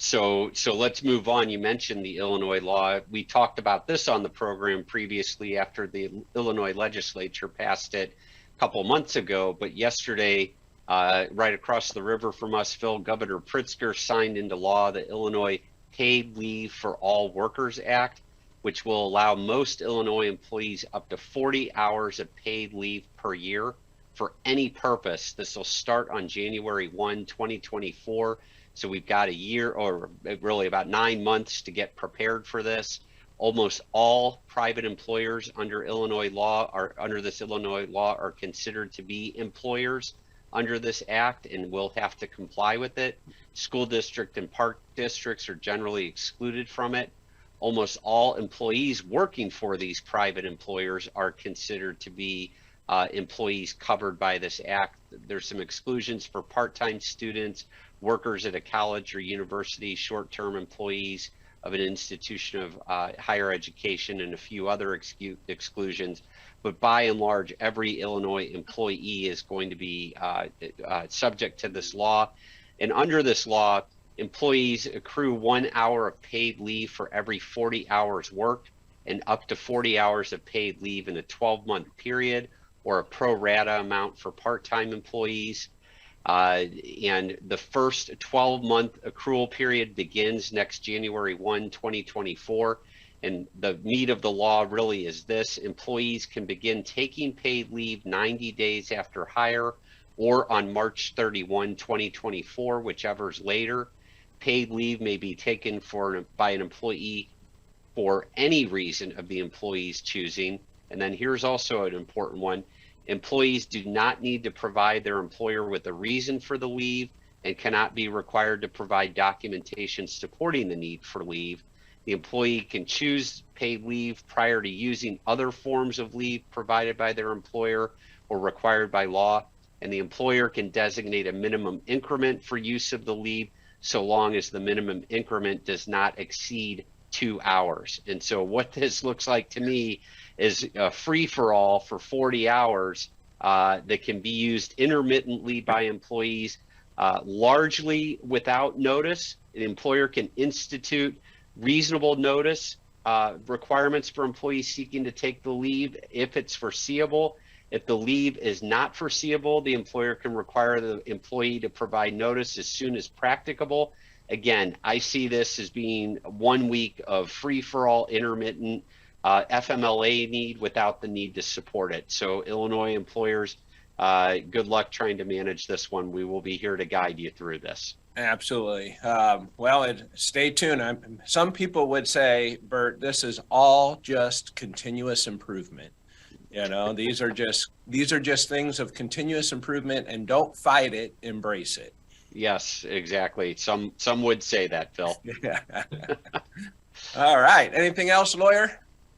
So let's move on. You mentioned the Illinois law. We talked about this on the program previously after the Illinois legislature passed it a couple months ago, but yesterday, right across the river from us, Phil, Governor Pritzker signed into law the Illinois Paid Leave for All Workers Act, which will allow most Illinois employees up to 40 hours of paid leave per year for any purpose. This will start on January 1, 2024. So we've got a year, or really about 9 months, to get prepared for this. Almost all private employers under this Illinois law are considered to be employers under this act and will have to comply with it. School district and park districts are generally excluded from it. Almost all employees working for these private employers are considered to be employees covered by this act. There's some exclusions for part-time students, workers at a college or university, short-term employees of an institution of higher education, and a few other exclusions. But by and large, every Illinois employee is going to be subject to this law. And under this law, employees accrue 1 hour of paid leave for every 40 hours worked, and up to 40 hours of paid leave in a 12-month period, or a pro rata amount for part-time employees. And the first 12-month accrual period begins next January 1, 2024. And the meat of the law really is this: employees can begin taking paid leave 90 days after hire, or on March 31, 2024, whichever's later. Paid leave may be taken by an employee for any reason of the employee's choosing. And then here's also an important one: employees do not need to provide their employer with a reason for the leave and cannot be required to provide documentation supporting the need for leave. The employee can choose paid leave prior to using other forms of leave provided by their employer or required by law, and the employer can designate a minimum increment for use of the leave so long as the minimum increment does not exceed 2 hours. And so what this looks like to me is a free-for-all for 40 hours that can be used intermittently by employees, largely without notice. The employer can institute reasonable notice requirements for employees seeking to take the leave if it's foreseeable. If the leave is not foreseeable, the employer can require the employee to provide notice as soon as practicable. Again, I see this as being 1 week of free-for-all intermittent FMLA need without the need to support it. So Illinois employers, good luck trying to manage this one. We will be here to guide you through this. Absolutely. Well, stay tuned. Some people would say, Bert, this is all just continuous improvement. You know, these are just things of continuous improvement, and don't fight it, embrace it. Yes, exactly. Some would say that, Phil. Yeah. All right. Anything else, lawyer?